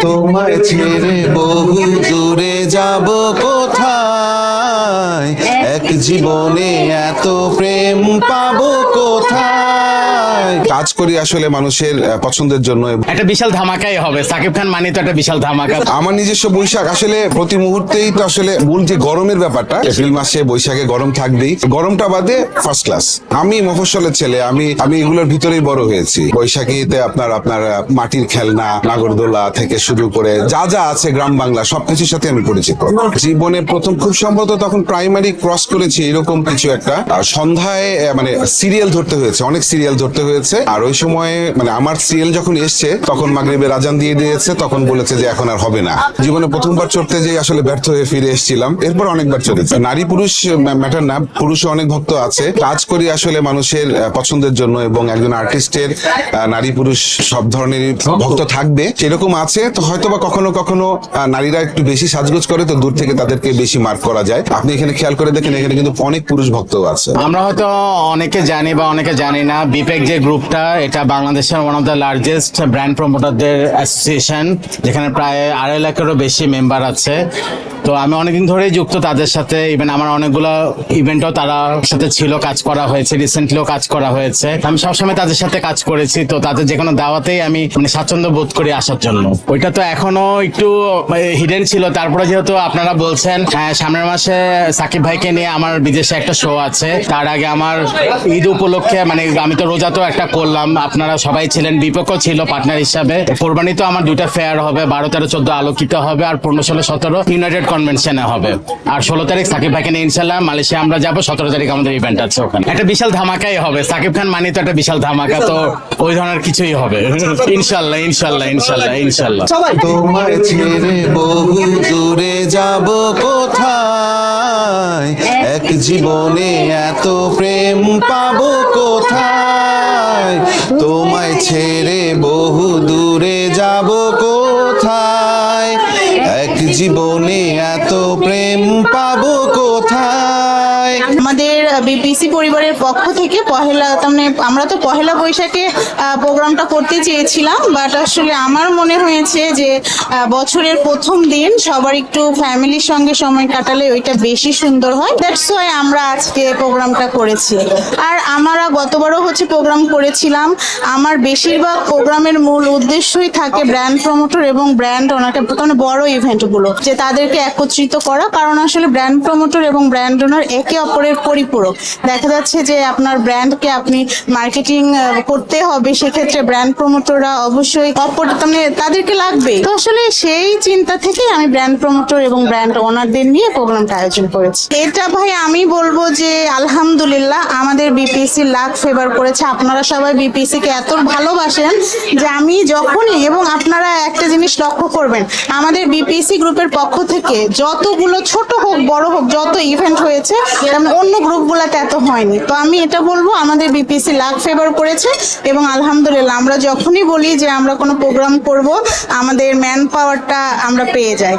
তোমায় ছেড়ে বহু দূরে যাব কোথায়, এক জীবনে এত প্রেম পাবো কোথায়। কাজ করি আসলে মানুষের পছন্দের জন্য। একটা বিশাল ধামাকাই হবে, সাকিব খান মানে তো একটা বিশাল ধামাকা। আমার নিজস্ব বৈশাখ আসলে প্রতি মুহূর্তেই তো আসলে মূল যে গরমের ব্যাপারটা, এপ্রিল মাসে বৈশাখে গরম থাকবেই, গরমটা বাদে ফার্স্ট ক্লাস। আমি মফস্বলের ছেলে, আমি এগুলোর ভিতরেই বড় হয়েছি। বৈশাখীতে আপনার মাটির খেলনা, নাগরদোলা থেকে শুরু করে যা যা আছে গ্রাম বাংলা সবকিছুর সাথে আমি পরিচিত। জীবনে প্রথম খুব সম্ভবত তখন প্রাইমারি ক্রস করেছি এরকম কিছু একটা। সন্ধ্যায় মানে সিরিয়াল ধরতে হয়েছে, অনেক সিরিয়াল ধরতে হয়েছে। আর ওই সময় মানে আমার সিরিয়াল যখন এসছে তখন মাগরিবের আজান দিয়ে দিয়েছে, তখন বলেছে যে এখন আর হবে না। জীবনে প্রথমবার চড়তে যে আসলে ব্যর্থ হয়ে ফিরে এসেছিলাম, এরপর অনেকবার চড়েছি। নারী পুরুষ ম্যাটার না, পুরুষে অনেক ভক্ত আছে। কাজ করি আসলে মানুষের পছন্দের জন্য, এবং একজন আর্টিস্টের নারী পুরুষ সব ধরনের ভক্ত থাকবে, সেরকম আছে। তো হয়তো বা কখনো কখনো নারীরা একটু বেশি সাজগোজ করে, তো দূর থেকে তাদেরকে বেশি মার্ক করা যায়। আপনি এখানে খেয়াল করে দেখেন, এখানে কিন্তু অনেক পুরুষ ভক্তও আছে। আমরা হয়তো অনেকে জানি বা অনেকে জানি না, বিপেক যে গ্রুপটা, এটা বাংলাদেশের one of the largest brand প্রমোটারদের অ্যাসোসিয়েশন, যেখানে প্রায় 2.5 লাখেরও বেশি মেম্বার আছে। তো আমি অনেকদিন ধরেই যুক্ত তাদের সাথে। ইভেন আমার অনেকগুলো ইভেন্টও তারা সাথে ছিল, কাজ করা হয়েছে, রিসেন্টলিও কাজ করা হয়েছে। আমি সবসময় তাদের সাথে কাজ করেছি, তো তাদের যে কোনো দাওয়াতেই আমি মানে স্বাচ্ছন্দ্য বোধ করি আসার জন্য। ওইটা তো এখনো একটু হিডেন ছিল, তারপরে যেহেতু আপনারা বলছেন সামনের মাসে সাকিব ভাইকে নিয়ে আমার বিদেশে একটা শো আছে। তার আগে আমার ঈদ উপলক্ষে মানে আমি তো রোজাতেও একটা করলাম, আপনারা সবাই ছিলেন, বিপক্ষও ছিল পার্টনার হিসাবে। কোরবানি তো আমার 2টা ফেয়ার হবে, 12, 13, 14 আলোকিত হবে, আর 15, 16, 17 ইউনাইটেড কনভেনশনে হবে। আর 16 তারিখ সাকিব ভাইকে নিয়ে ইনশাল্লাহ মালয়েশিয়া আমরা যাবো। 17 তারিখ আমাদের ইভেন্ট আছে ওখানে। একটা বিশাল ধামাকাই হবে, সাকিব খান মানে তো একটা বিশাল ধামাকা। তো ওই ধরনের কিছুই হবে ইনশাল্লাহ, ইনশাল্লাহ, ইনশাল্লাহ, ইনশাল্লাহ। তোমায় ছেড়ে বহু দূরে যাব কোথায়, এক জীবনে এত প্রেম পাবো কোথায়। তোমায় ছেড়ে বহু দূরে যাব কোথায়, এক জীবনে এত প্রেম পাবো কোথায়। আমাদের বিপিসি পরিবারের পক্ষ থেকে আমরা তো পহেলা বৈশাখে প্রোগ্রামটা করতে চেয়েছিলাম, বাট আসলে আমার মনে হয়েছে যে বছরের প্রথম দিন সবার একটু ফ্যামিলির সঙ্গে সময় কাটালে ওইটা বেশি সুন্দর হয়। দ্যাটস ওয়াই আমরা আজকে প্রোগ্রামটা করেছি। আর আমরা গতবারও প্রোগ্রাম করেছিলাম। আমার বেশিরভাগ প্রোগ্রামের মূল উদ্দেশ্যই থাকে ব্র্যান্ড প্রমোটর এবং ব্র্যান্ড ওনারকে বড় ইভেন্টগুলো যে তাদেরকে একত্রিত করা, কারণ আসলে ব্র্যান্ড প্রমোটর এবং ব্র্যান্ড ওনার একে অপরের পরিপূরক। দেখা যাচ্ছে যে আপনার ব্র্যান্ডকে আপনি মার্কেটিং করতে হবে, সেক্ষেত্রে ব্র্যান্ড প্রমোটররা অবশ্যই তাদেরকে লাগবে। তো আসলে সেই চিন্তা থেকে আমি ব্র্যান্ড প্রমোটর এবং ব্র্যান্ড ওনারদের নিয়ে প্রোগ্রামটা আয়োজন করেছি। এটা ভাই আমি বলবো যে আলহামদুলিল্লাহ আমাদের বিপিসি লাখ ফেভার করেছে। আপনারা সবাই বিপিসি কে এত ভালোবাসেন যে আমি যখনই, এবং আপনারা একটা জিনিস লক্ষ্য করবেন, আমাদের বিপিসি গ্রুপের পক্ষ থেকে যতগুলো ছোট হোক বড় হোক যত ইভেন্ট হয়েছে অন্য গ্রুপগুলোতে এত হয়নি। তো আমি এটা বলবো আমাদের বিপিসি লাখ ফেভার করেছে, এবং আলহামদুলিল্লাহ আমরা যখনই বলি যে আমরা কোনো প্রোগ্রাম করব, আমাদের ম্যান পাওয়ারটা আমরা পেয়ে যাই।